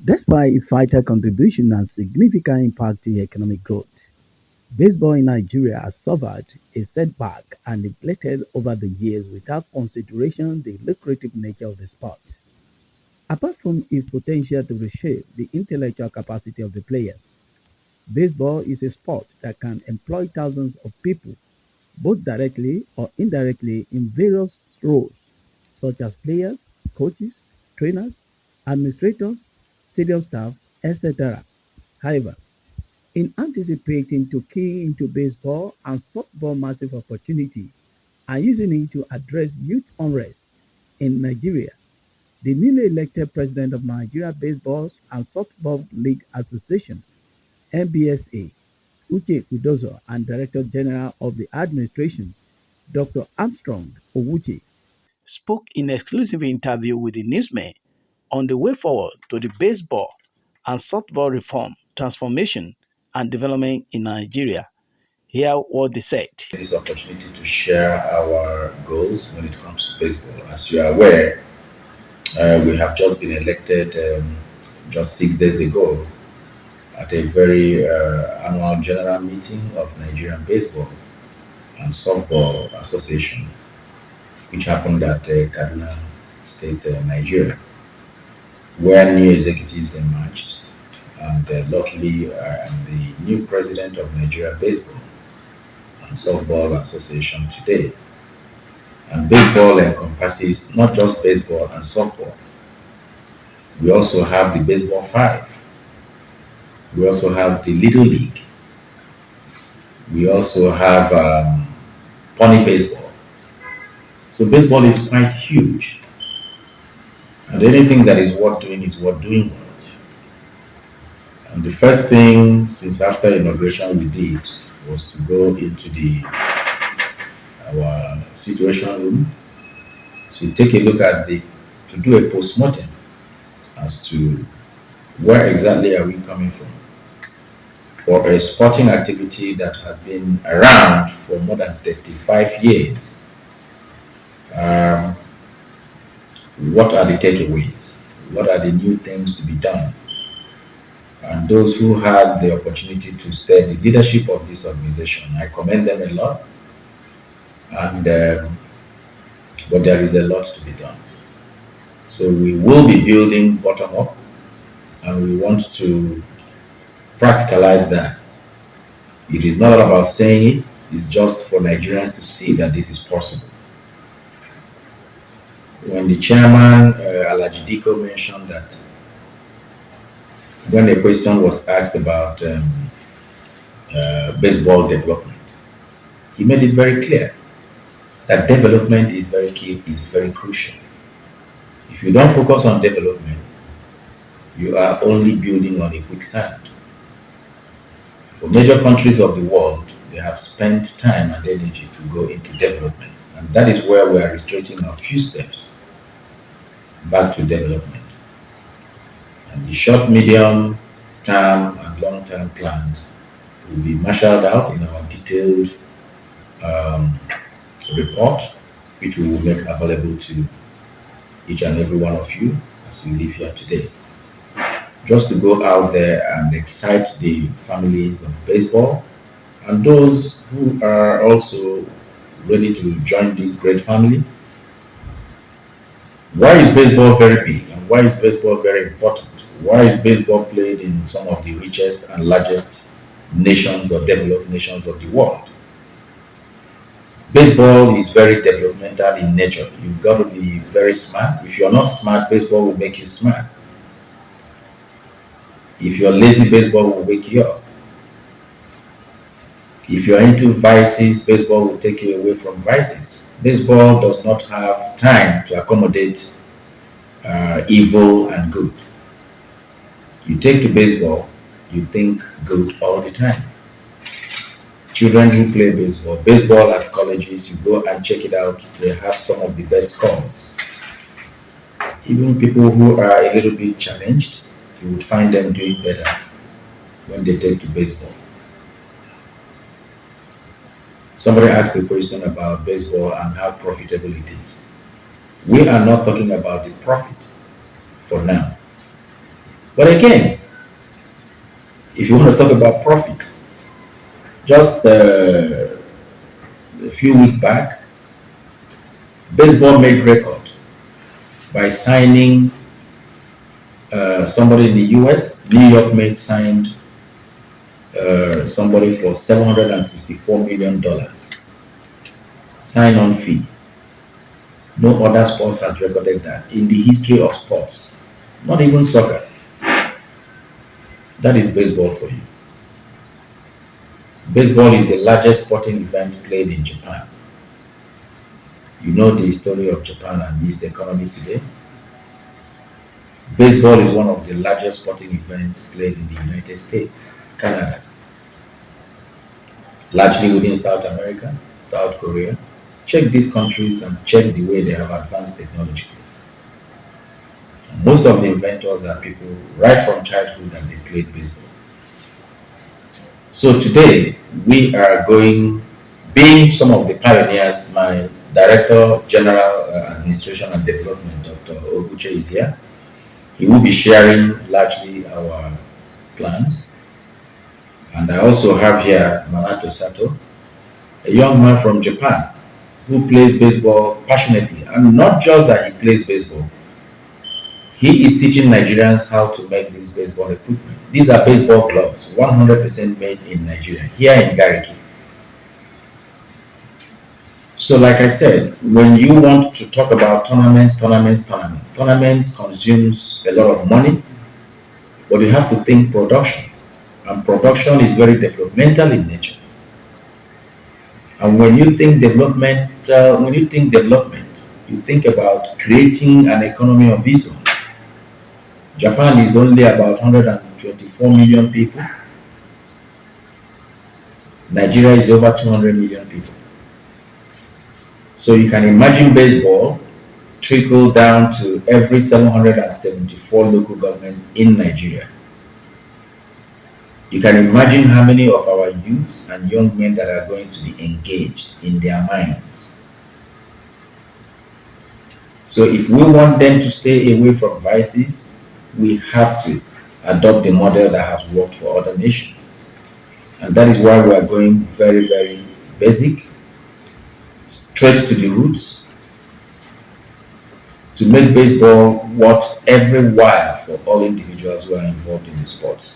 Despite its vital contribution and significant impact to economic growth, baseball in Nigeria has suffered a setback and neglected over the years without consideration the lucrative nature of the sport. Apart from its potential to reshape the intellectual capacity of the players, baseball is a sport that can employ thousands of people, both directly or indirectly, in various roles, such as players, coaches, trainers, administrators, stadium staff, etc. However, in anticipating to key into baseball and softball massive opportunity and using it to address youth unrest in Nigeria, the newly elected president of Nigeria Baseball and Softball League Association (NBSA), Uche Udozo, and Director General of the administration, Dr. Armstrong Owuche, spoke in exclusive interview with the newsmen on the way forward to the baseball and softball reform, transformation, and development in Nigeria. Hear what they said. This opportunity to share our goals when it comes to baseball. As you are aware, we have just been elected just 6 days ago at a very annual general meeting of Nigerian Baseball and Softball Association, which happened at Kaduna State, Nigeria, where new executives emerged. And luckily, I am the new president of Nigeria Baseball and Softball Association today. And baseball encompasses not just baseball and softball. We also have the baseball five. We also have the little league. We also have pony baseball. So baseball is quite huge. And anything that is worth doing is worth doing well. And the first thing since after inauguration we did was to go into the our situation room to take a look at to do a post-mortem as to where exactly are we coming from for a sporting activity that has been around for more than 35 years. Um, what are the takeaways? What are the new things to be done? And those who had the opportunity to steer the leadership of this organization, I commend them a lot. And but there is a lot to be done. So we will be building bottom up, and we want to practicalize that. It is not about saying it, it's just for Nigerians to see that this is possible. When the chairman, Alaji Diko, mentioned that when the question was asked about baseball development, he made it very clear that development is very key, is very crucial. If you don't focus on development, you are only building on a quicksand. For major countries of the world, they have spent time and energy to go into development. And that is where we are retracing a few steps back to development. And the short, medium term, and long term plans will be marshaled out in our detailed um, report, which we will make available to each and every one of you as you live here today. Just to go out there and excite the families of baseball and those who are also ready to join this great family. Why is baseball very big and why is baseball very important? Why is baseball played in some of the richest and largest nations or developed nations of the world? Baseball is very developmental in nature. You've got to be very smart. If you're not smart, baseball will make you smart. If you're lazy, baseball will wake you up. If you're into vices, baseball will take you away from vices. Baseball does not have time to accommodate evil and good. You take to baseball, you think good all the time. Children who play baseball, baseball at colleges, you go and check it out, they have some of the best scores. Even people who are a little bit challenged, you would find them doing better when they take to baseball. Somebody asked a question about baseball and how profitable it is. We are not talking about the profit for now. But again, if you want to talk about profit, just a few weeks back, baseball made record by signing somebody in the US. New York made signed somebody for $764 million sign-on fee. No other sports has recorded that in the history of sports, not even soccer. That is baseball for you. Baseball is the largest sporting event played in Japan. You know the story of Japan and its economy today. Baseball is one of the largest sporting events played in the United States, Canada, largely within South America, South Korea. Check these countries and check the way they have advanced technologically. Most of the inventors are people right from childhood that they played baseball. So today we are going, being some of the pioneers, my Director General Administration and Development, Dr. Oguche is here. He will be sharing largely our plans. And I also have here Manato Sato, a young man from Japan who plays baseball passionately. And not just that he plays baseball, he is teaching Nigerians how to make this baseball equipment. These are baseball gloves, 100% made in Nigeria, here in Gariki. So, like I said, when you want to talk about tournaments consumes a lot of money, but you have to think production. And production is very developmental in nature. And when you think development, you think about creating an economy of its own. Japan is only about 124 million people. Nigeria is over 200 million people. So you can imagine baseball trickle down to every 774 local governments in Nigeria. You can imagine how many of our youths and young men that are going to be engaged in their minds. So if we want them to stay away from vices, we have to adopt the model that has worked for other nations. And that is why we are going very, very basic, straight to the roots, to make baseball worth every while for all individuals who are involved in the sport.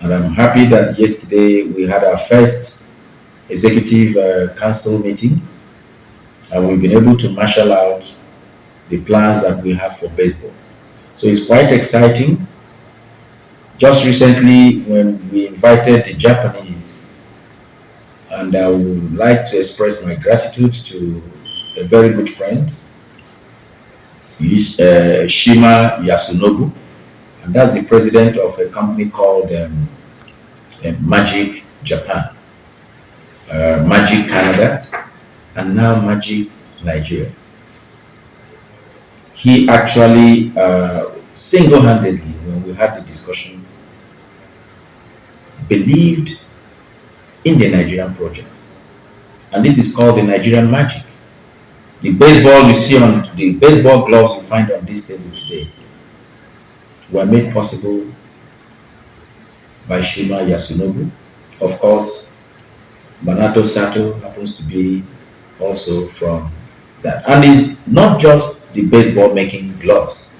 And I'm happy that yesterday we had our first executive council meeting, and we've been able to marshal out the plans that we have for baseball. So it's quite exciting. Just recently, when we invited the Japanese, and I would like to express my gratitude to a very good friend, Shima Yasunobu, and that's the president of a company called Magic Japan, Magic Canada, and now Magic Nigeria. He actually single-handedly, when we had the discussion, believed in the Nigerian project. And this is called the Nigerian Magic. The baseball you see on the baseball gloves you find on this table today were made possible by Shima Yasunobu. Of course, Manato Sato happens to be also from that. And it's not just the baseball making gloves.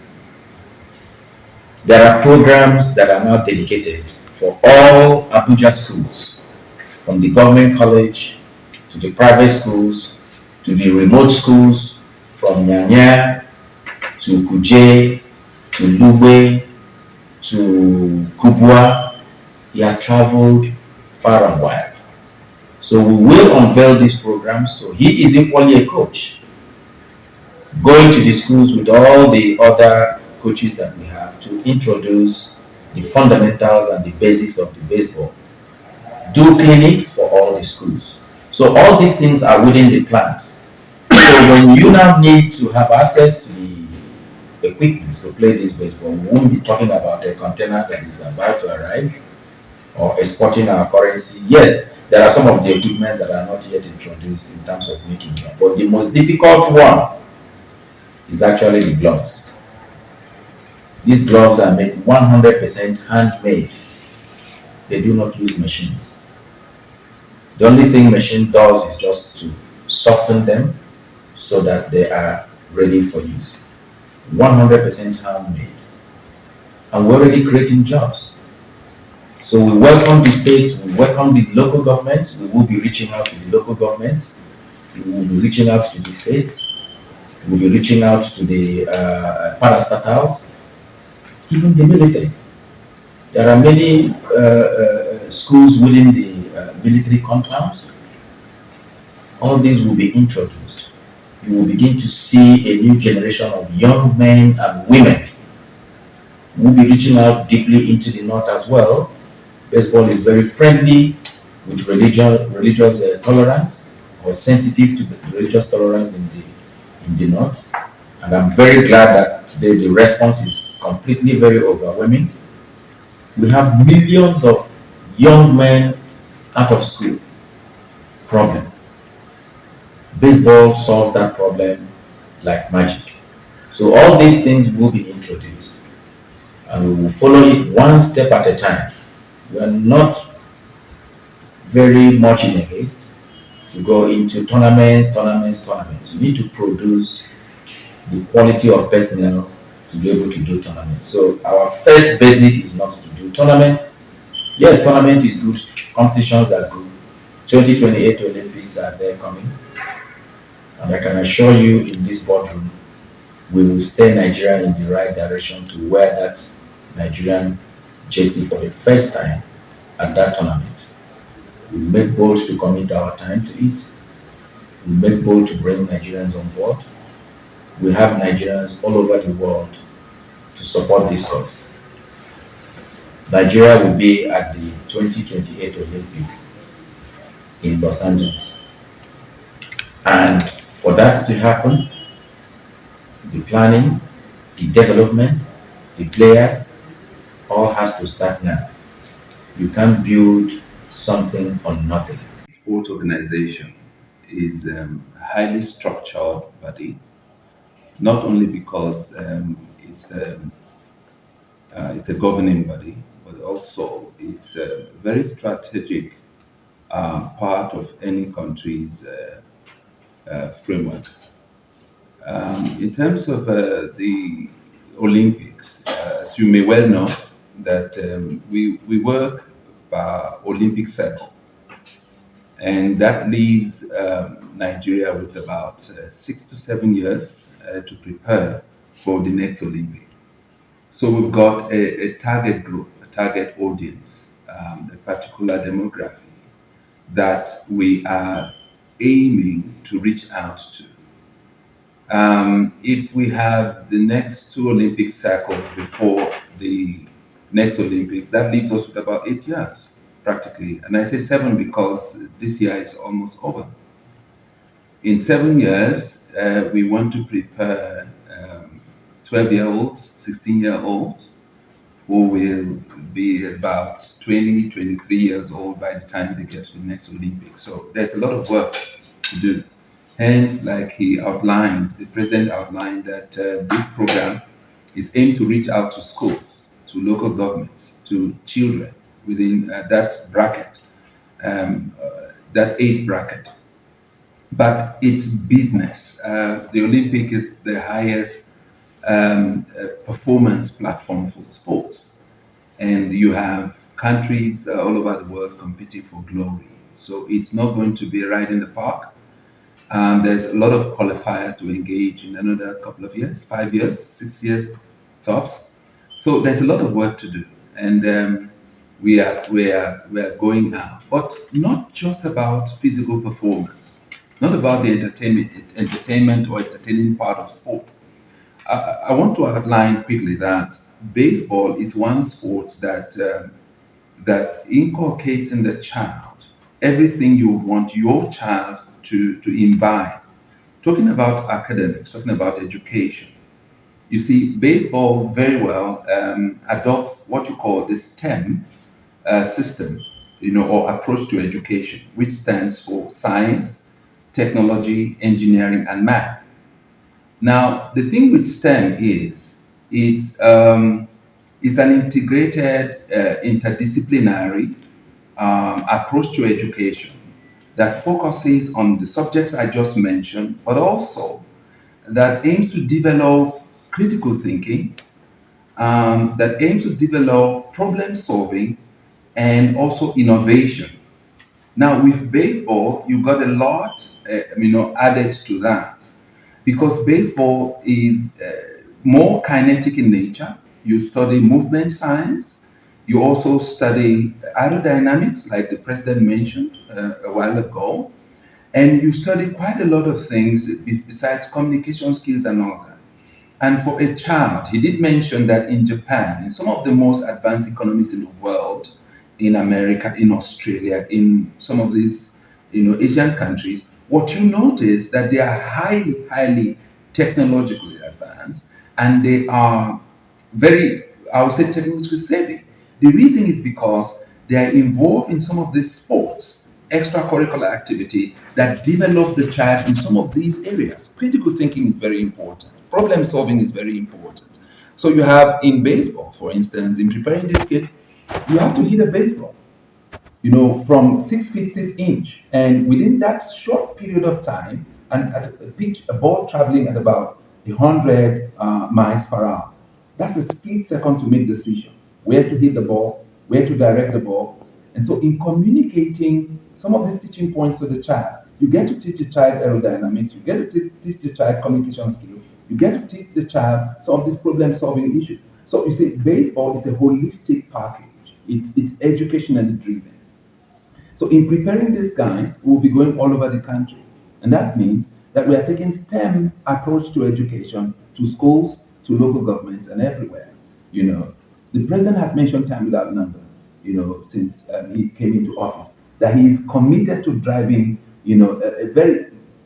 There are programs that are now dedicated for all Abuja schools, from the government college to the private schools to the remote schools, from Nyanya to Kuje to Lugbe to Kubwa. He has traveled far and wide. So we will unveil this program. So he is equally a coach, going to the schools with all the other coaches that we have to introduce the fundamentals and the basics of the baseball. Do clinics for all the schools. So all these things are within the plans. So when you now need to have access to the equipment to play this baseball, we won't be talking about a container that is about to arrive or exporting our currency. Yes, there are some of the equipment that are not yet introduced in terms of making them, but the most difficult one is actually the gloves. These gloves are made 100% handmade. They do not use machines. The only thing machine does is just to soften them so that they are ready for use. 100% handmade. And we're already creating jobs. So we welcome the states, we welcome the local governments, we will be reaching out to the local governments, we will be reaching out to the states, we will be reaching out to the parastatals, even the military. There are many schools within the military compounds. All these will be introduced. You will begin to see a new generation of young men and women who will be reaching out deeply into the north as well. Baseball is very friendly with religious tolerance, or sensitive to religious tolerance in the north. And I'm very glad that today the response is completely very overwhelming. We have millions of young men out of school. Problem. Baseball solves that problem like magic. So all these things will be introduced, and we will follow it one step at a time. We are not very much in a haste to go into tournaments. You need to produce the quality of personnel to be able to do tournaments. So our first basic is not to do tournaments. Yes, tournament is good. Competitions are good. 2028 Olympics are there coming. And I can assure you in this boardroom, we will steer Nigeria in the right direction to wear that Nigerian jersey for the first time at that tournament. We make bold to commit our time to it. We make bold to bring Nigerians on board. We have Nigerians all over the world to support this cause. Nigeria will be at the 2028 Olympics in Los Angeles. And for that to happen, the planning, the development, the players, all has to start now. You can't build something on nothing. Sport organization is a highly structured body, not only because it's a governing body, but also it's a very strategic part of any country's framework. In terms of the Olympics, as you may well know, that we work by Olympic cycle, and that leaves Nigeria with about 6 to 7 years to prepare for the next Olympic. So we've got a target group, a target audience, a particular demography that we are aiming to reach out to. If we have the next two Olympic cycles before the next Olympic, that leaves us with about 8 years practically. And I say seven because this year is almost over. In 7 years, we want to prepare 12-year-olds, 16-year-olds, who will be about 20, 23 years old by the time they get to the next Olympics. So there's a lot of work to do. Hence, like he outlined, the president outlined that this program is aimed to reach out to schools, to local governments, to children within that bracket, that age bracket. But it's business. The Olympic is the highest performance platform for sports, and you have countries all over the world competing for glory. So it's not going to be a ride in the park. There's a lot of qualifiers to engage in another couple of years, 5 years, 6 years tops. So there's a lot of work to do, and we are going now, but not just about physical performance, not about the entertainment or entertaining part of sport. I want to outline quickly that baseball is one sport that inculcates in the child everything you would want your child to imbibe. Talking about academics, talking about education, you see, baseball very well adopts what you call the STEM system, or approach to education, which stands for science, technology, engineering, and math. Now, the thing with STEM is It's an integrated, interdisciplinary approach to education that focuses on the subjects I just mentioned, but also that aims to develop critical thinking, that aims to develop problem solving, and also innovation. Now, with baseball, you got a lot, added to that, because baseball is more kinetic in nature. You study movement science. You also study aerodynamics, like the president mentioned a while ago, and you study quite a lot of things besides communication skills and all that. And for a child, he did mention that in Japan, in some of the most advanced economies in the world, in America, in Australia, in some of these, Asian countries, what you notice that they are highly, highly technologically advanced, and they are very, I would say, technologically savvy. The reason is because they are involved in some of these sports, extracurricular activity that develop the child in some of these areas. Critical thinking is very important. Problem solving is very important. So you have in baseball, for instance, in preparing this kit, you have to hit a baseball, from 6 feet 6 inch. And within that short period of time, and at a pitch, a ball traveling at about 100 miles per hour, that's a split second to make decision where to hit the ball, where to direct the ball. And so, in communicating some of these teaching points to the child, you get to teach the child aerodynamics, you get to teach the child communication skills, you get to teach the child some of these problem solving issues. So, you see, baseball is a holistic package, it's educationally driven. So in preparing these guys, we'll be going all over the country. And that means that we are taking STEM approach to education, to schools, to local governments, and everywhere. You know, the president had mentioned time without number, since he came into office, that he is committed to driving,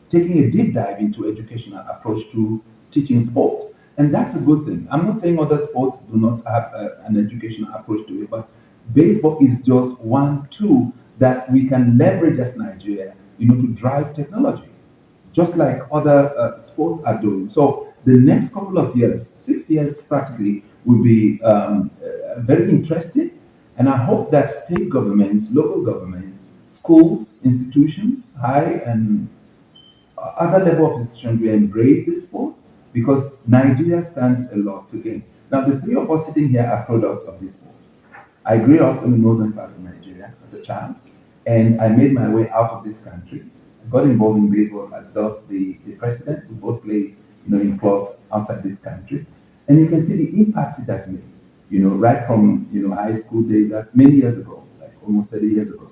taking a deep dive into educational approach to teaching sports. And that's a good thing. I'm not saying other sports do not have an educational approach to it, but baseball is just one tool that we can leverage as Nigeria, to drive technology, just like other sports are doing. So the next couple of years, 6 years practically, will be very interesting. And I hope that state governments, local governments, schools, institutions, high and other level of institutions will embrace this sport because Nigeria stands a lot to gain. Now, the three of us sitting here are products of this sport. I grew up in the northern part of Nigeria as a child, and I made my way out of this country. I got involved in baseball as does the president. We both play, in clubs outside this country. And you can see the impact it has made, right from, high school days, that's many years ago, like almost 30 years ago.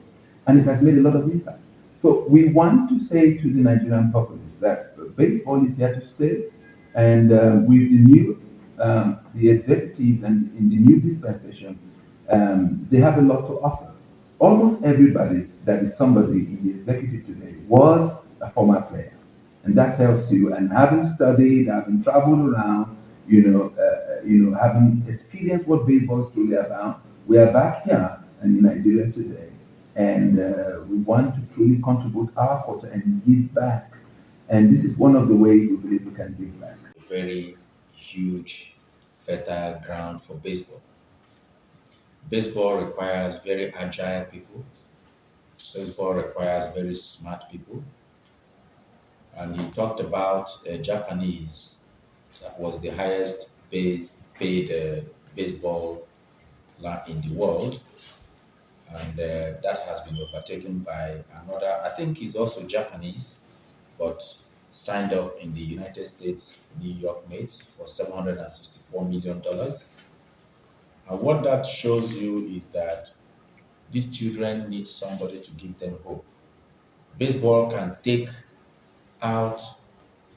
And it has made a lot of impact. So we want to say to the Nigerian populace that baseball is here to stay, and with the executives and in the new dispensation, they have a lot to offer. Almost everybody that is somebody in the executive today was a former player, and that tells you. And having studied, having traveled around, having experienced what baseball is truly about, we are back here and in Nigeria today, and we want to truly contribute our quota and give back. And this is one of the ways we believe we can give back. Very huge, fertile ground for baseball. Baseball requires very agile people. Baseball requires very smart people. And he talked about a Japanese that was the highest paid baseball in the world, and that has been overtaken by another. I think he's also Japanese, but signed up in the United States, New York Mets, for $764 million. And what that shows you is that these children need somebody to give them hope. Baseball can take out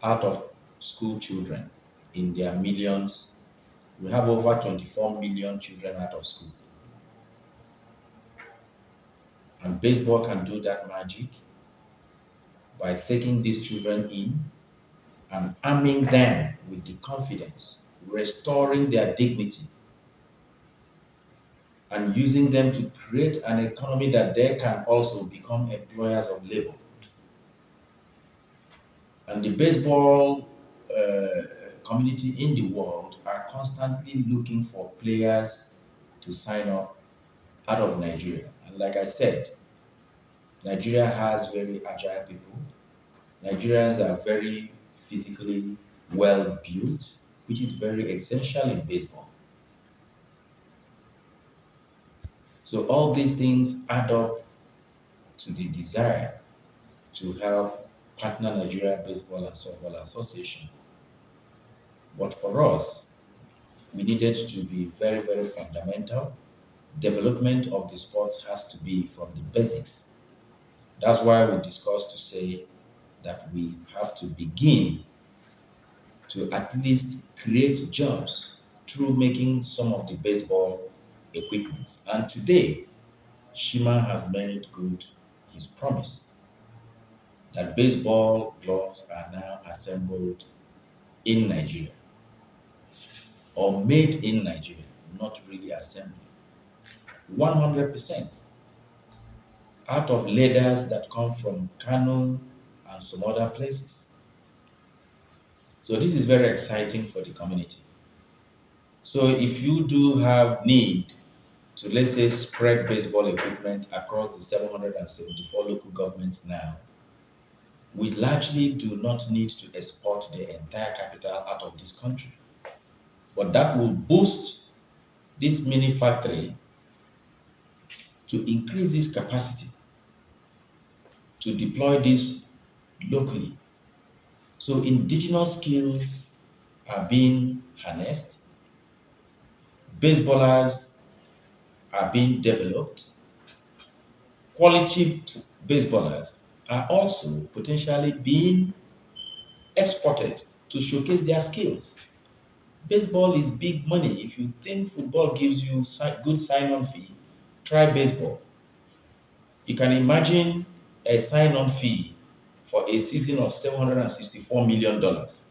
out of school children in their millions. We have over 24 million children out of school. And baseball can do that magic by taking these children in and arming them with the confidence, restoring their dignity, and using them to create an economy that they can also become employers of labor. And the baseball community in the world are constantly looking for players to sign up out of Nigeria. And like I said, Nigeria has very agile people. Nigerians are very physically well built, which is very essential in baseball. So all these things add up to the desire to help partner Nigeria Baseball and Softball Association. But for us, we needed to be very, very fundamental. Development of the sport has to be from the basics. That's why we discussed to say that we have to begin to at least create jobs through making some of the baseball equipment. And today, Shima has made good his promise that baseball gloves are now assembled in Nigeria or made in Nigeria, not really assembled. 100% out of leathers that come from Kano and some other places. So this is very exciting for the community. So if you do have need to, let's say, spread baseball equipment across the 774 local governments now, we largely do not need to export the entire capital out of this country. But that will boost this mini factory to increase its capacity to deploy this locally. So indigenous skills are being harnessed, baseballers are being developed, quality baseballers are also potentially being exported to showcase their skills. Baseball is big money. If you think football gives you good sign-on fee, try baseball. You can imagine a sign-on fee for a season of $764 million. Dollars.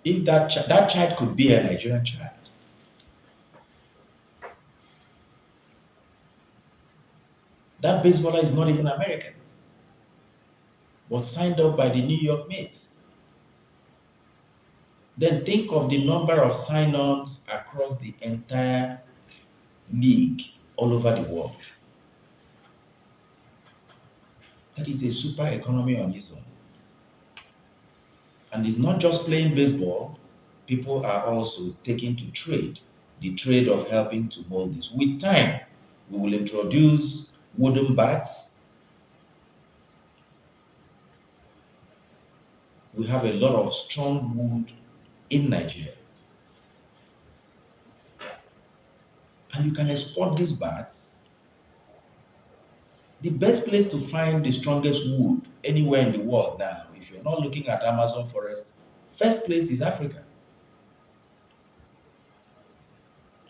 If that child could be a Nigerian child, that baseballer is not even American, but signed up by the New York Mets. Then think of the number of sign-ons across the entire league all over the world. That is a super economy on its own. And it's not just playing baseball, people are also taking to trade, the trade of helping to mold this. With time, we will introduce wooden bats. We have a lot of strong wood in Nigeria. And you can export these bats. The best place to find the strongest wood anywhere in the world now, if you're not looking at Amazon forest, first place is Africa.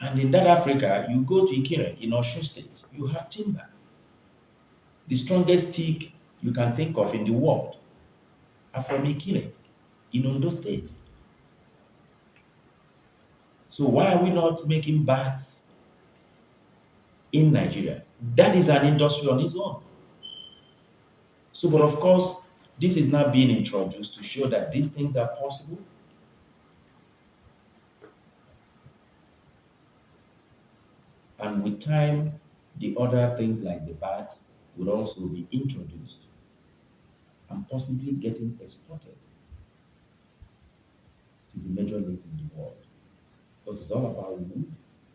And in that Africa, you go to Ikire in Osun State, you have timber. The strongest teak you can think of in the world are from Ikire in Ondo State. So why are we not making bats in Nigeria? That is an industry on its own. So, but of course, this is now being introduced to show that these things are possible. And with time, the other things like the bats would also be introduced and possibly getting exported to the major leagues in the world. Because it's all about wood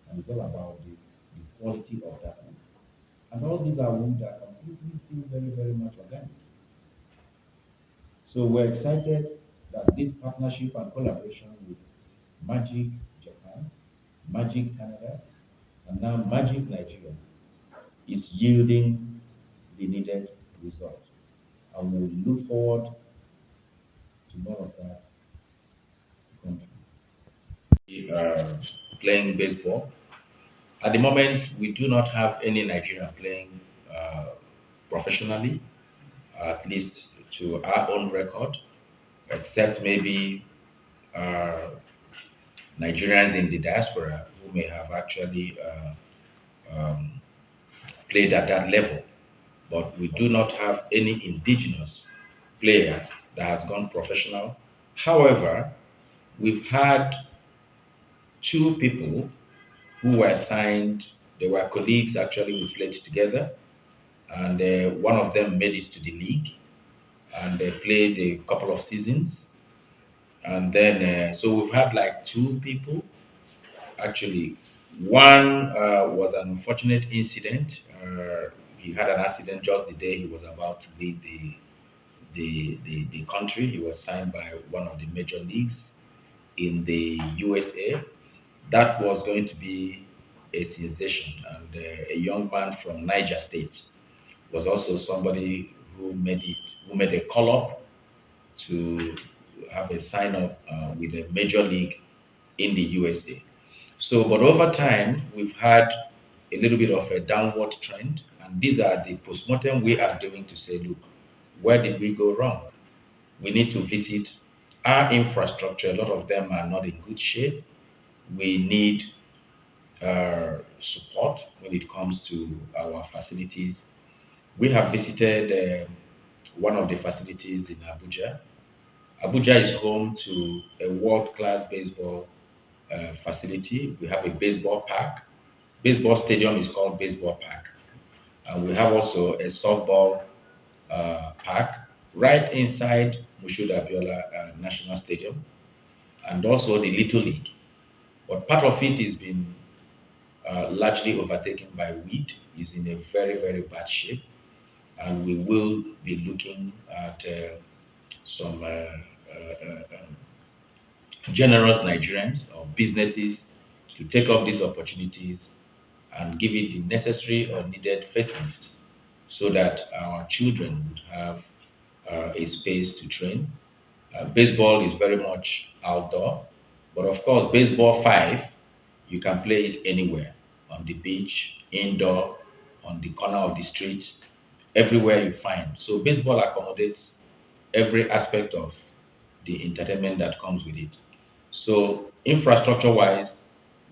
and it's all about the quality of that wood. And all these are wood that are completely still very, very much organic. So we're excited that this partnership and collaboration with Magic Japan, Magic Canada, and now Magic Nigeria is yielding the needed result. And we look forward to more of that to come true. Playing baseball. At the moment, we do not have any Nigerian playing uh, professionally, at least to our own record, except maybe uh, Nigerians in the diaspora who may have actually um, played at that level. But we do not have any indigenous player that has gone professional. However, we've had two people who were signed. They were colleagues actually. We played together, and one of them made it to the league, and they played a couple of seasons. And then, so we've had like two people actually. One was an unfortunate incident. He had an accident just the day he was about to leave the country. He was signed by one of the major leagues in the USA. That was going to be a sensation. And a young man from Niger State was also somebody who made a call up to have a sign up with a major league in the USA. So, but over time, we've had a little bit of a downward trend, and these are the postmortem we are doing to say, look, where did we go wrong? We need to visit our infrastructure. A lot of them are not in good shape. We need support when it comes to our facilities. We have visited one of the facilities in Abuja. Abuja is home to a world-class baseball facility. We have a baseball park. Baseball stadium is called Baseball Park. And we have also a softball park right inside Mushood Abiola National Stadium, and also the Little League. But part of it has been largely overtaken by weed, is in a very, very bad shape. And we will be looking at some generous Nigerians or businesses to take up these opportunities and give it the necessary or needed facelift so that our children would have a space to train. Baseball is very much outdoor, but of course, baseball five, you can play it anywhere on the beach, indoor, on the corner of the street, everywhere you find. So, baseball accommodates every aspect of the entertainment that comes with it. So, infrastructure wise,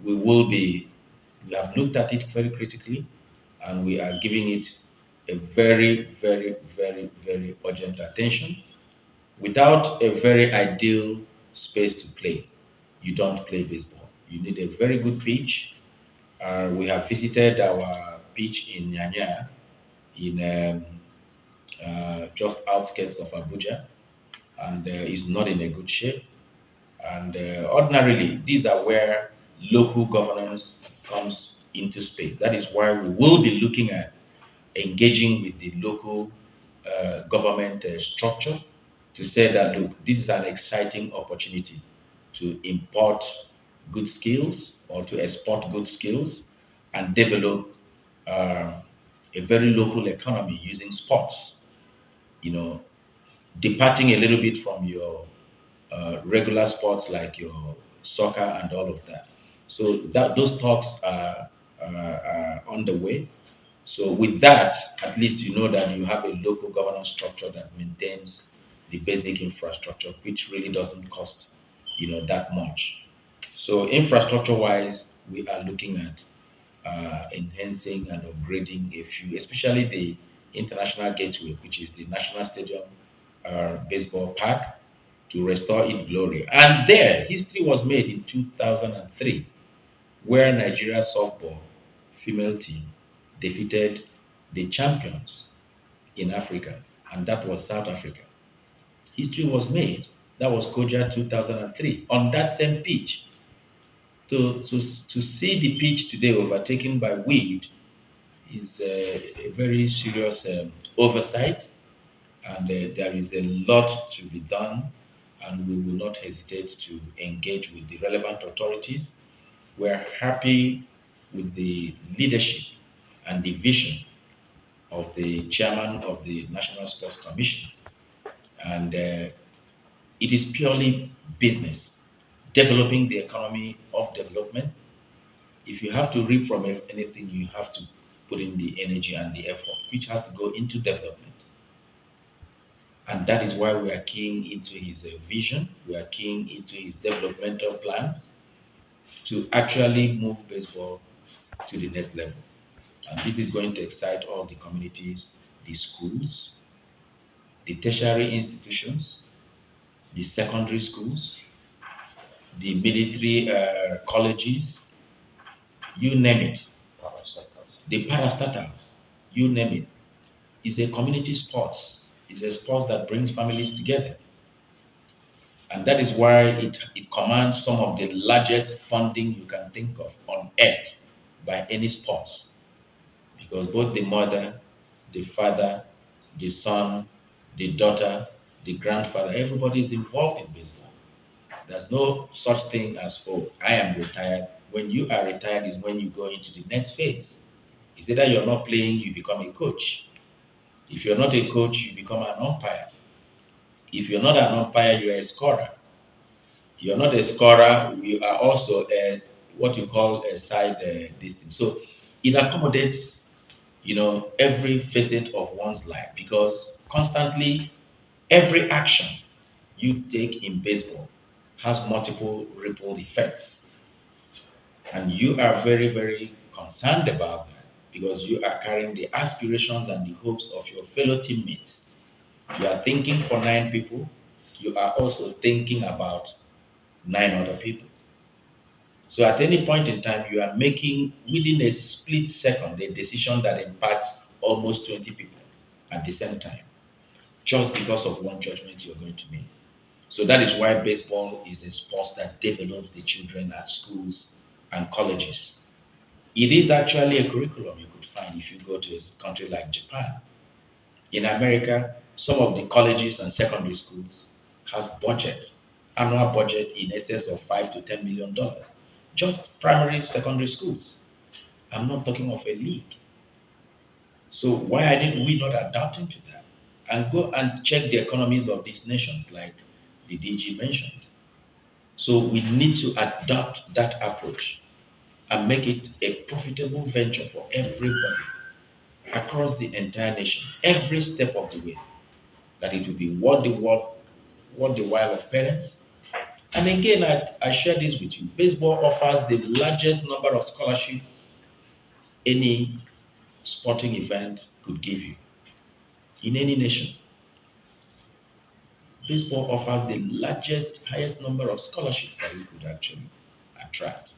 we will be, we have looked at it very critically and we are giving it a very, very, very, very urgent attention. Without a very ideal space to play, you don't play baseball. You need a very good pitch. We have visited our pitch in Nyanya, in just outskirts of Abuja, and is not in a good shape. And ordinarily, these are where local governance comes into space. That is why we will be looking at engaging with the local government structure to say that, look, this is an exciting opportunity to import good skills or to export good skills and develop uh, a very local economy using sports, you know, departing a little bit from your regular sports like your soccer and all of that. So that those talks are on the way. So with that, at least you know that you have a local governance structure that maintains the basic infrastructure, which really doesn't cost, that much. So infrastructure-wise, we are looking at enhancing and upgrading a few, especially the international gateway, which is the National Stadium Baseball Park, to restore its glory. And there, history was made in 2003, where Nigeria softball female team defeated the champions in Africa, and that was South Africa. History was made. That was Koja 2003 on that same pitch. To see the pitch today overtaken by weed is a very serious oversight, and there is a lot to be done, and we will not hesitate to engage with the relevant authorities. We're happy with the leadership and the vision of the chairman of the National Sports Commission, and it is purely business, developing the economy of development. If you have to reap from anything, you have to put in the energy and the effort, which has to go into development. And that is why we are keying into his vision, we are keying into his developmental plans to actually move baseball to the next level. And this is going to excite all the communities, the schools, the tertiary institutions, the secondary schools, the military colleges, you name it, the parastatals, you name it. It's a community sport. It's a sport that brings families together. And that is why it commands some of the largest funding you can think of on earth by any sport. Because both the mother, the father, the son, the daughter, the grandfather, everybody is involved in baseball. There's no such thing as, oh, I am retired. When you are retired is when you go into the next phase. It's either you're not playing, you become a coach. If you're not a coach, you become an umpire. If you're not an umpire, you're a scorer. You're not a scorer, you are also a what you call a side this thing. So it accommodates, every facet of one's life because constantly every action you take in baseball has multiple ripple effects. And you are very, very concerned about that because you are carrying the aspirations and the hopes of your fellow teammates. You are thinking for nine people, you are also thinking about nine other people. So at any point in time, you are making within a split second a decision that impacts almost 20 people at the same time, just because of one judgment you're going to make. So that is why baseball is a sport that develops the children at schools and colleges. It is actually a curriculum you could find if you go to a country like Japan. In America, some of the colleges and secondary schools have annual budget in excess of $5 to $10 million. Just primary secondary schools. I'm not talking of a league. So why didn't we not adapt into that? And go and check the economies of these nations like the DG mentioned. So we need to adopt that approach and make it a profitable venture for everybody across the entire nation, every step of the way, that it will be worth the while of parents. And again, I share this with you. Baseball offers the largest number of scholarship any sporting event could give you in any nation. Baseball offers the highest number of scholarships that we could actually attract.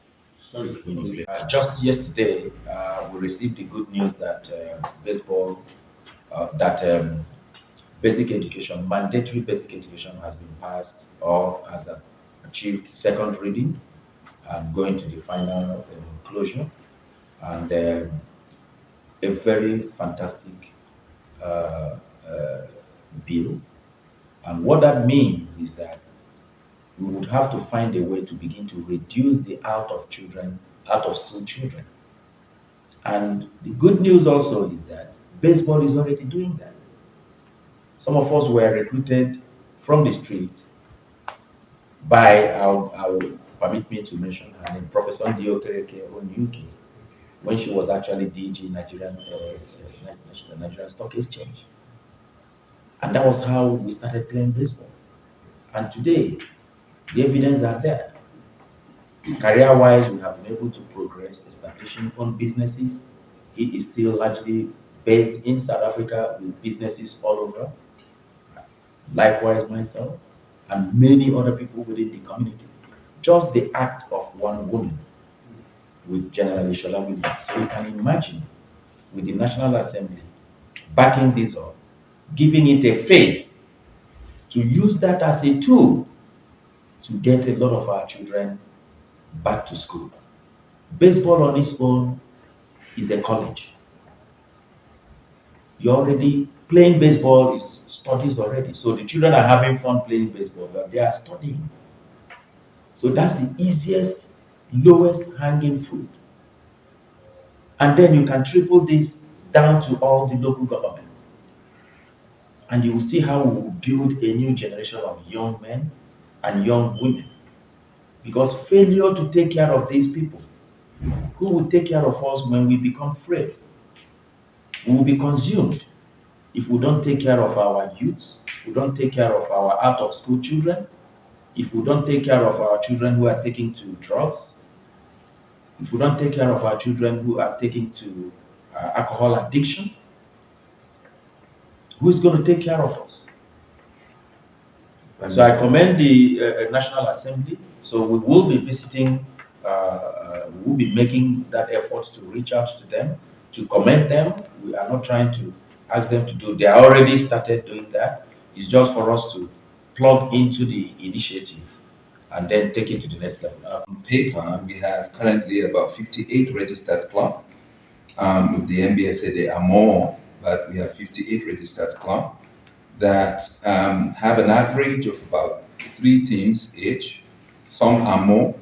Sorry, when you play. Just yesterday, we received the good news that that mandatory basic education has been passed or has achieved second reading and going to the final closure. And a very fantastic uh, uh, bill. And what that means is that we would have to find a way to begin to reduce the out of school children. And the good news also is that baseball is already doing that. Some of us were recruited from the street by, I'll permit me to mention her name, Professor Ndio Kereke Onyuki, when she was actually DG Nigerian Stock Exchange. And that was how we started playing baseball. And today, the evidence are there. Career wise, we have been able to progress, establishing own businesses. He is still largely based in South Africa with businesses all over. Likewise, myself and many other people within the community. Just the act of one woman with General Ishola Williams. So you can imagine with the National Assembly backing this up, giving it a face to use that as a tool to get a lot of our children back to school. Baseball on its own is a college. You're already playing baseball is studies already. So the children are having fun playing baseball, but they are studying. So that's the easiest, lowest hanging fruit. And then you can triple this down to all the local governments. And you will see how we will build a new generation of young men and young women. Because failure to take care of these people, who will take care of us when we become frail? We will be consumed if we don't take care of our youths, if we don't take care of our out of school children, if we don't take care of our children who are taking to drugs, if we don't take care of our children who are taking to alcohol addiction, who is going to take care of us? So I commend the National Assembly So we will be visiting, we will be making that effort to reach out to them, to commend them. We are not trying to ask them to do, they are already started doing that. It's just for us to plug into the initiative and then take it to the next level. On paper, we have currently about 58 registered clubs. With the NBSA, there are more, but we have 58 registered clubs that have an average of about 3 teams each. Some are more.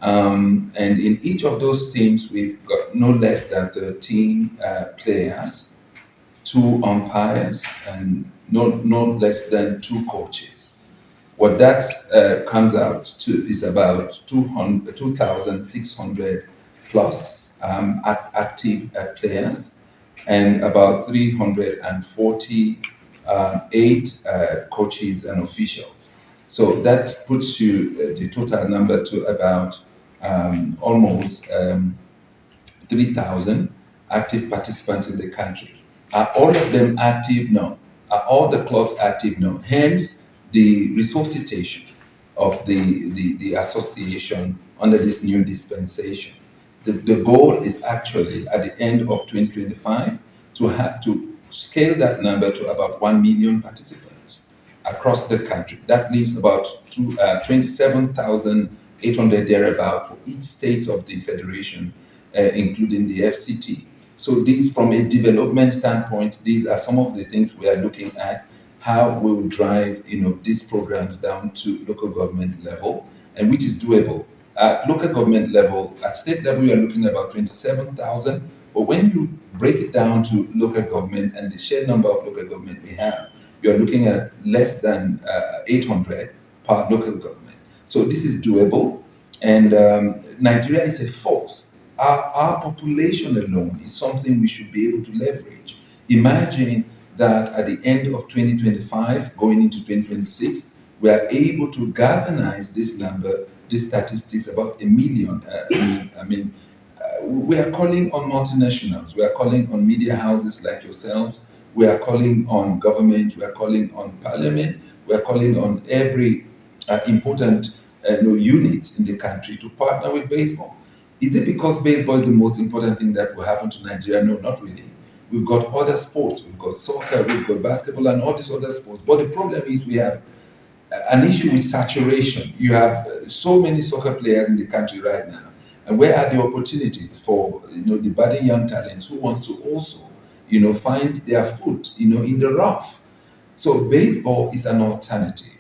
And in each of those teams, we've got no less than 13 players, two umpires, and no less than two coaches. What that comes out to is about 2,600 plus active players and about 348 coaches and officials. So that puts you the total number to about almost 3,000 active participants in the country. Are all of them active? No. Are all the clubs active? No. Hence, the resuscitation of the association under this new dispensation. The goal is actually at the end of 2025 to have to scale that number to about 1 million participants across the country. That leaves about 27,800 thereabout for each state of the federation, including the FCT. So these, from a development standpoint, these are some of the things we are looking at, how we will drive, these programs down to local government level, and which is doable. At local government level, at state level, we are looking at about 27,000. But when you break it down to local government and the sheer number of local government we have, you're looking at less than 800 per local government. So this is doable, and Nigeria is a force. Our population alone is something we should be able to leverage. Imagine that at the end of 2025, going into 2026, we are able to galvanize this number, these statistics, about a million. We are calling on multinationals, we are calling on media houses like yourselves, we are calling on government, we are calling on parliament, we are calling on every important unit in the country to partner with baseball. Is it because baseball is the most important thing that will happen to Nigeria? No, not really. We've got other sports, we've got soccer, we've got basketball, and all these other sports. But the problem is we have an issue with saturation. You have so many soccer players in the country right now, and where are the opportunities for the budding young talents who want to also find their foot in the rough? So baseball is an alternative.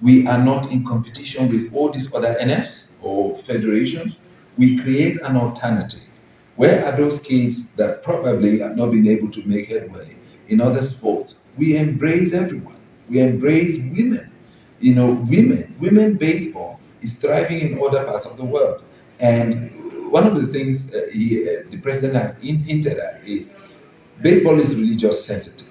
We are not in competition with all these other NFs or federations. We create an alternative. Where are those kids that probably have not been able to make headway in other sports? We embrace everyone. We embrace women. Women baseball is thriving in other parts of the world. And one of the things the president had hinted at is baseball is really just sensitive.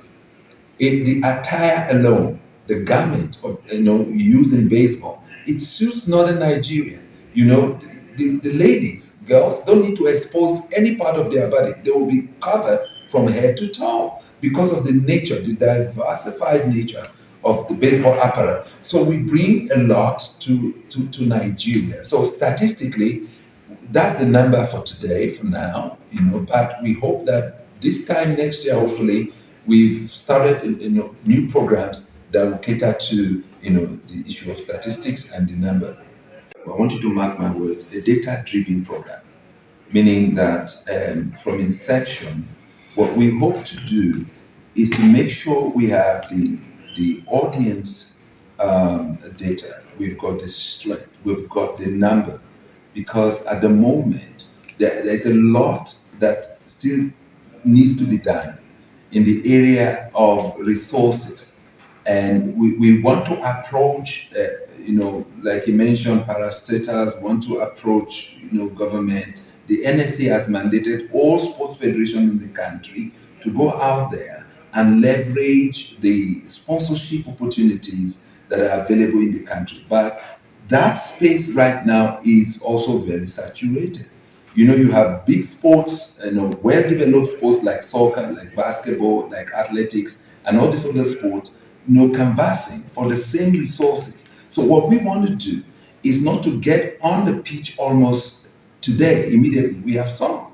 The attire alone, the garment of used in baseball, it suits northern Nigeria. The ladies, girls don't need to expose any part of their body. They will be covered from head to toe because of the nature, the diversified nature of the baseball apparel. So we bring a lot to Nigeria. So statistically, that's the number for today, for now. But we hope that this time next year, hopefully, we've started new programs that will cater to the issue of statistics and the number. I want you to mark my words, a data-driven program, meaning that from inception, what we hope to do is to make sure we have the audience data, we've got the strength, we've got the number, because at the moment there's a lot that still needs to be done in the area of resources. And we want to approach, like you mentioned, parastatals want to approach, government. The NSA has mandated all sports federations in the country to go out there and leverage the sponsorship opportunities that are available in the country. But that space right now is also very saturated. You have big sports, well-developed sports like soccer, like basketball, like athletics, and all these other sports, canvassing for the same resources. So what we want to do is not to get on the pitch almost today, immediately. We have some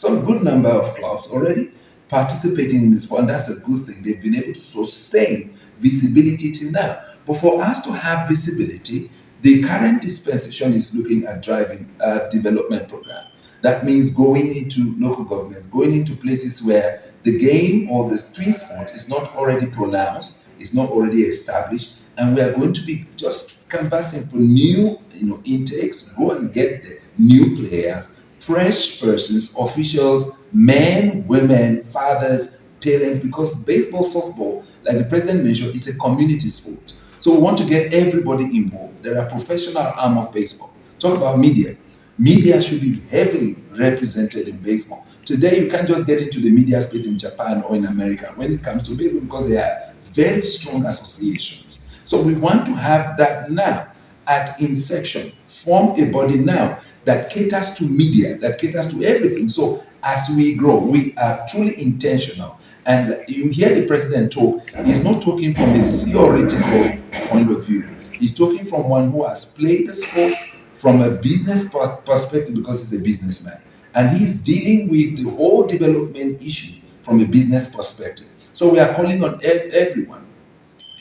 good number of clubs already participating in this sport, and that's a good thing. They've been able to sustain visibility till now. But for us to have visibility, the current dispensation is looking at driving a development program. That means going into local governments, going into places where the game or the street sport is not already pronounced, is not already established, and we are going to be just canvassing for new, intakes. Go and get the new players, fresh persons, officials, men, women, fathers, parents, because baseball, softball, like the president mentioned, is a community sport. So we want to get everybody involved. There are professional arm of baseball. Talk about media. Media should be heavily represented in baseball. Today, you can't just get into the media space in Japan or in America when it comes to baseball because they are very strong associations. So we want to have that now at inception, form a body now that caters to media, that caters to everything. So as we grow, we are truly intentional. And you hear the president talk, he's not talking from a theoretical point of view. He's talking from one who has played the sport from a business perspective because he's a businessman. And he's dealing with the whole development issue from a business perspective. So we are calling on everyone,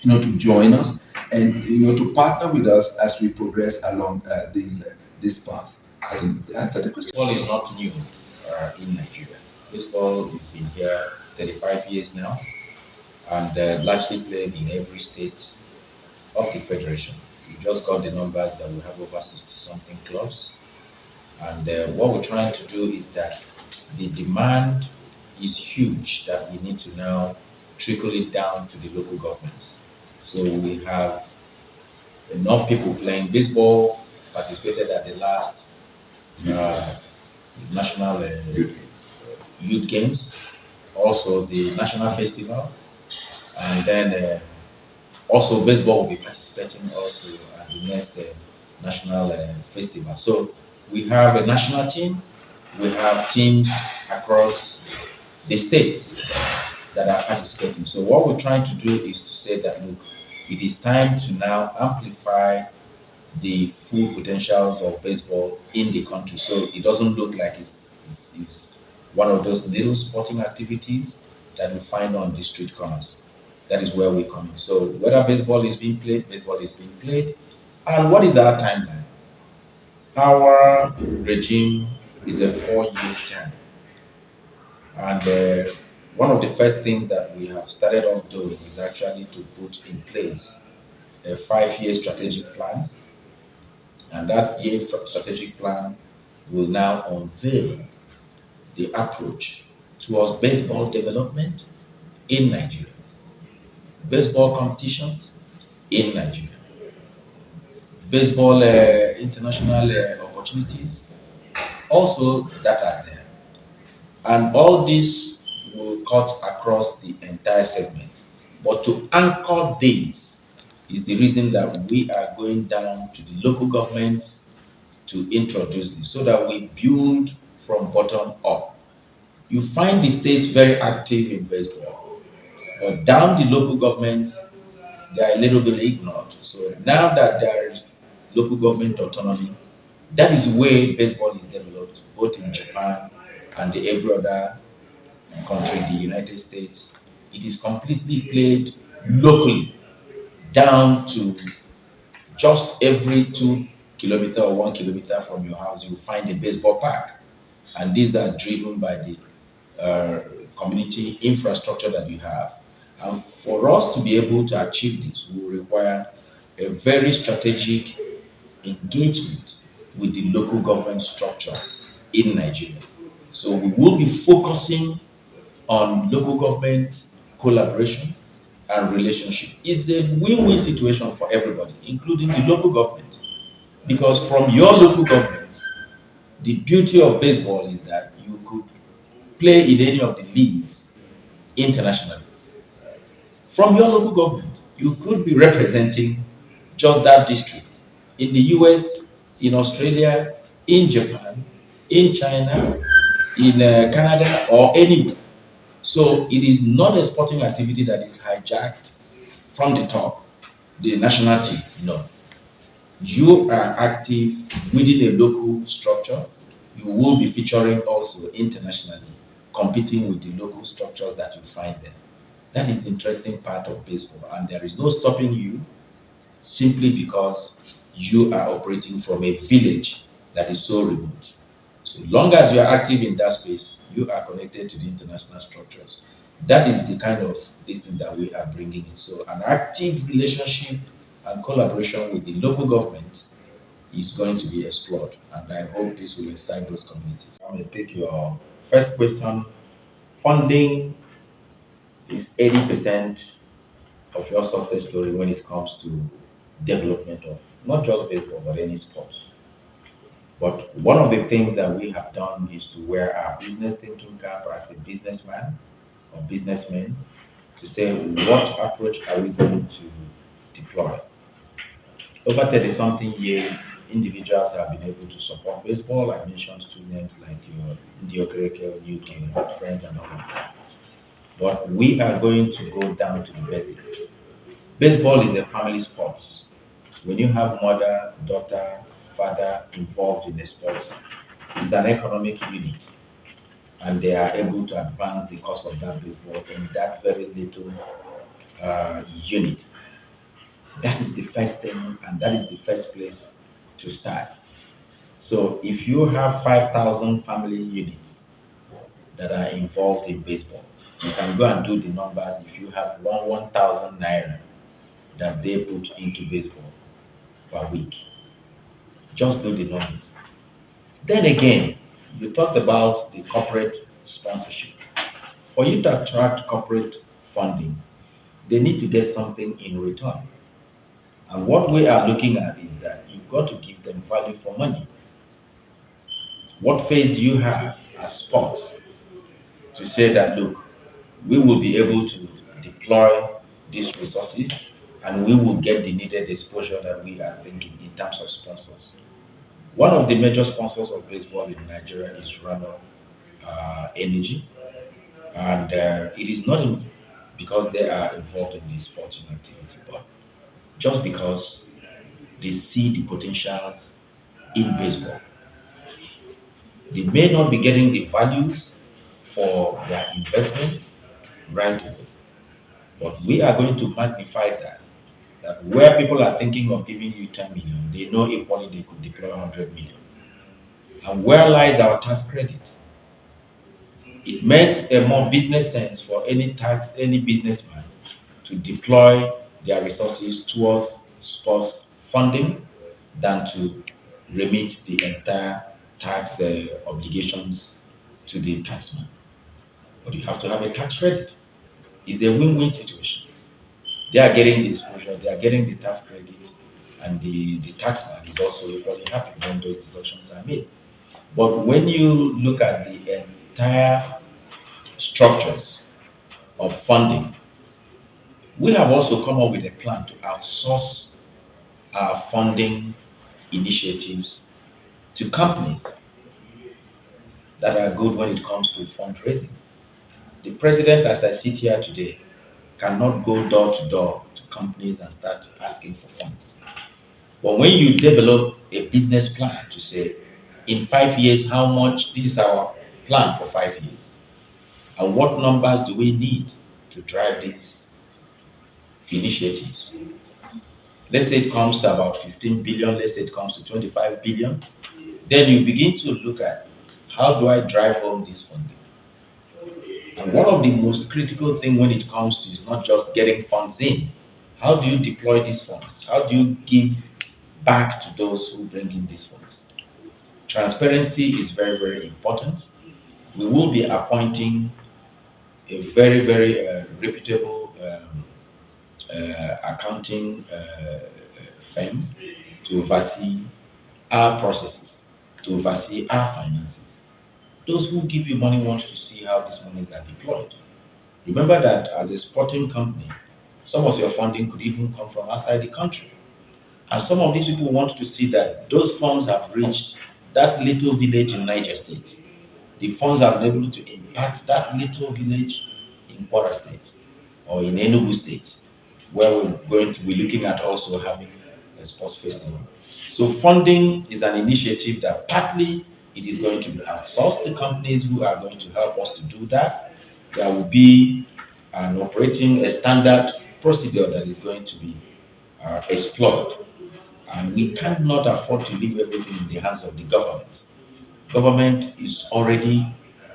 to join us and to partner with us as we progress along this path. I think the answer to the question. Baseball is not new in Nigeria. Baseball has been here 35 years now and largely played in every state of the federation. We just got the numbers that we have over 60 something clubs. And what we're trying to do is that the demand is huge that we need to now trickle it down to the local governments. So we have enough people playing baseball, participated at the last uh, national youth games, also the national festival, and then also baseball will be participating also at the next national festival. So we have a national team, we have teams across the states that are participating. So what we're trying to do is to say that look, it is time to now amplify the full potentials of baseball in the country. So it doesn't look like it's one of those little sporting activities that you find on the street corners. That is where we come in. So whether baseball is being played. And what is our timeline? Our regime is a 4-year term. And one of the first things that we have started off doing is actually to put in place a 5-year strategic plan. And that strategic plan will now unveil the approach towards baseball development in Nigeria, baseball competitions in Nigeria, baseball international opportunities also that are there. And all this will cut across the entire segment. But to anchor this is the reason that we are going down to the local governments to introduce this so that we build from bottom up. You find the states very active in baseball, but down the local governments, they are a little bit ignored. So now that there is local government autonomy, that is where baseball is developed, both in Japan and every other country in the United States. It is completely played locally, down to just every 2 kilometer or 1 kilometer from your house, you find a baseball park. And these are driven by the uh, community infrastructure that you have. And for us to be able to achieve this, we will require a very strategic engagement with the local government structure in Nigeria. So we will be focusing on local government collaboration and relationship. It's a win-win situation for everybody, including the local government. Because from your local government, the beauty of baseball is that you could play in any of the leagues internationally. From your local government, you could be representing just that district in the US, in Australia, in Japan, in China, in Canada, or anywhere. So it is not a sporting activity that is hijacked from the top, the national team. No. you are active within a local structure, you will be featuring also internationally, competing with the local structures that you find there. That is the interesting part of baseball, and there is no stopping you simply because you are operating from a village that is so remote. So long as you are active in that space, you are connected to the international structures. That is the kind of this thing that we are bringing in. So an active relationship and collaboration with the local government is going to be explored, and I hope this will excite those communities. I'm going to take your first question. Funding is 80% of your success story when it comes to development of not just baseball but any sport. But one of the things that we have done is to wear our business thinking cap as a businessman or businessman to say what approach are we going to deploy. Over 30 something years, individuals have been able to support baseball. I mentioned two names like your Indio Kereke, UK, friends, and all of that. But we are going to go down to the basics. Baseball is a family sport. When you have mother, daughter, father involved in the sport, it's an economic unit, and they are able to advance the cost of that baseball in that very little unit. That is the first thing, and that is the first place to start. So if you have 5,000 family units that are involved in baseball, you can go and do the numbers. If you have 1,000 naira that they put into baseball per week, just do the numbers. Then again, you talked about the corporate sponsorship. For you to attract corporate funding, they need to get something in return. And what we are looking at is that you've got to give them value for money. What phase do you have as sports to say that, look, we will be able to deploy these resources and we will get the needed exposure that we are thinking in terms of sponsors? One of the major sponsors of baseball in Nigeria is Rano Energy, and it is not because they are involved in the sporting activity, but just because they see the potentials in baseball. They may not be getting the values for their investments right away, but we are going to magnify that. That where people are thinking of giving you 10 million, they know equally they could deploy 100 million. And where lies our tax credit? It makes a more business sense for any businessman to deploy their resources towards sports funding than to remit the entire tax obligations to the taxman. But you have to have a tax credit. It's a win-win situation. They are getting the exposure, they are getting the tax credit, and the taxman is also equally happy when those deductions are made. But when you look at the entire structures of funding, we have also come up with a plan to outsource our funding initiatives to companies that are good when it comes to fundraising. The president, as I sit here today, cannot go door to door to companies and start asking for funds. But when you develop a business plan to say, in 5 years, how much, this is our plan for 5 years, and what numbers do we need to drive these initiatives? Let's say it comes to about 15 billion, let's say it comes to 25 billion, then you begin to look at how do I drive home this funding? And one of the most critical thing when it comes to is not just getting funds in. How do you deploy these funds? How do you give back to those who bring in these funds? Transparency is very, very important. We will be appointing a very, very reputable accounting firm to oversee our processes, to oversee our finances. Those who give you money want to see how these monies are deployed. Remember that as a sporting company, some of your funding could even come from outside the country. And some of these people want to see that those funds have reached that little village in Niger State. The funds have been able to impact that little village in Kwara State or in Enugu State, where we're looking at also having a sports festival. So funding is an initiative that partly it is going to be outsourced to companies who are going to help us to do that. There will be an operating a standard procedure that is going to be explored, and we cannot afford to leave everything in the hands of the government. Government is already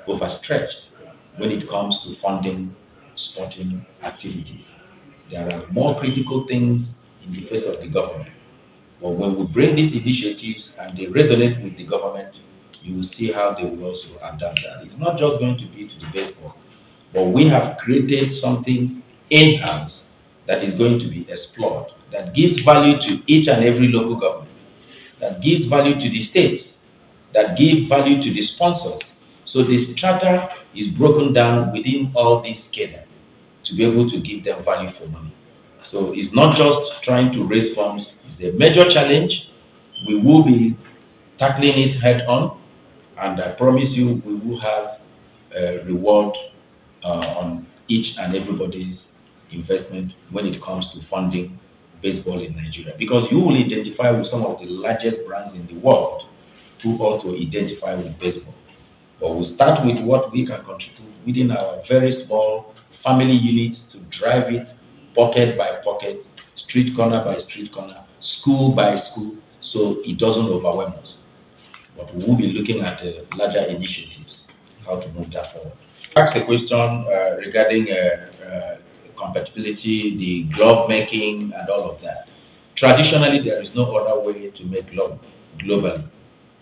overstretched when it comes to funding sporting activities. There are more critical things in the face of the government. But when we bring these initiatives and they resonate with the government, you will see how they will also adapt that. It's not just going to be to the baseball, but we have created something in-house that is going to be explored, that gives value to each and every local government, that gives value to the states, that give value to the sponsors. So the strata is broken down within all these cadre to be able to give them value for money. So it's not just trying to raise funds, it's a major challenge. We will be tackling it head on, and I promise you we will have a reward on each and everybody's investment when it comes to funding baseball in Nigeria. Because you will identify with some of the largest brands in the world who also identify with baseball. But we start with what we can contribute within our very small family units to drive it pocket by pocket, street corner by street corner, school by school, so it doesn't overwhelm us. But we will be looking at larger initiatives, how to move that forward. Ask a question regarding compatibility, the glove making, and all of that. Traditionally, there is no other way to make glove globally.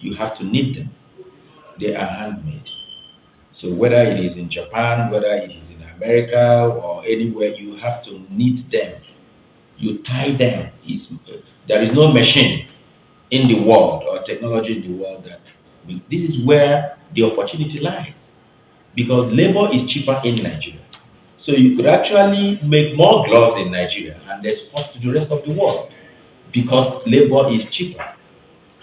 You have to knit them. They are handmade. So whether it is in Japan, whether it is in America or anywhere, you have to knit them. You tie them. There is no machine in the world or technology in the world that this is where the opportunity lies, because labor is cheaper in Nigeria. So you could actually make more gloves in Nigeria and export to the rest of the world because labor is cheaper.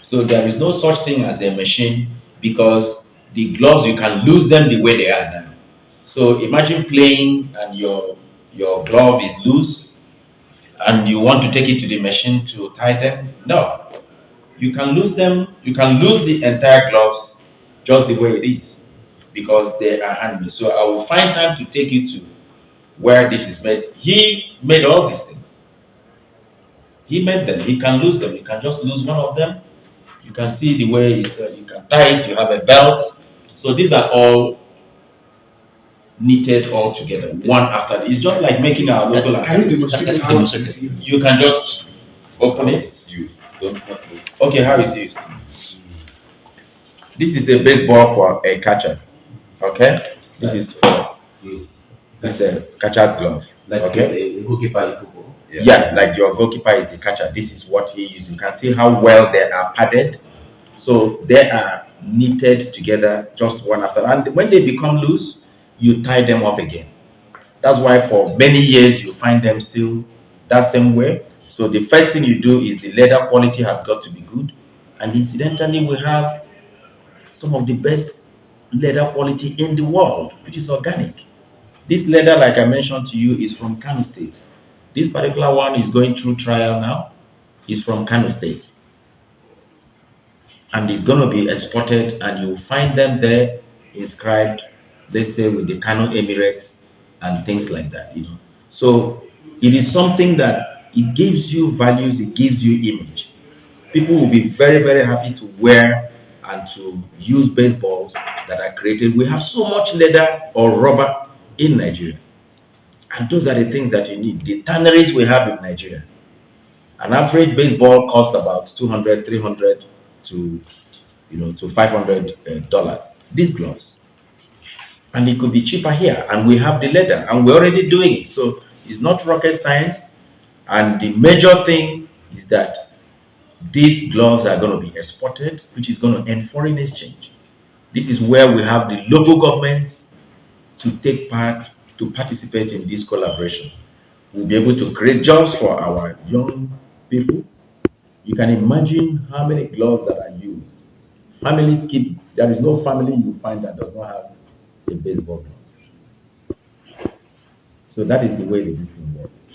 So there is no such thing as a machine, because the gloves you can lose them the way they are now. So imagine playing and your glove is loose and you want to take it to the machine to tie them. No, you can lose them. You can lose the entire gloves just the way it is because they are handmade. So I will find time to take you to where this is made. He made all these things. He made them. He can lose them. You can just lose one of them. You can see the way you can tie it. You have a belt. So these are all knitted all together, one after the. It's just like making our local. Can you demonstrate how it is used? You can just open it. It's used. Don't not this. Okay, how is it used? This is a baseball for a catcher. Okay, this is for this is a catcher's glove. Like Okay. a goalkeeper in football. Yeah, like your goalkeeper is the catcher. This is what he uses. You can see how well they are padded. So they are knitted together just one after. And when they become loose, you tie them up again. That's why for many years you find them still that same way. So the first thing you do is the leather quality has got to be good. And incidentally, we have some of the best leather quality in the world, which is organic. This leather, like I mentioned to you, is from Kano State. This particular one is going through trial now. Is from Kano State, and it's going to be exported, and you'll find them there inscribed, let's say, with the Kano Emirates and things like that. So it is something that it gives you values, it gives you image. People will be very, very happy to wear and to use baseballs that are created. We have so much leather or rubber in Nigeria, and those are the things that you need. The tanneries we have in Nigeria. An average baseball costs about 200, 300 to to $500. These gloves, and it could be cheaper here. And we have the leather, and we're already doing it. So it's not rocket science. And the major thing is that these gloves are going to be exported, which is going to end foreign exchange. This is where we have the local governments to take part, to participate in this collaboration. We'll be able to create jobs for our young people. You can imagine how many gloves that are used. Families keep, there is no family you find that does not have a baseball glove. So that is the way that this thing works.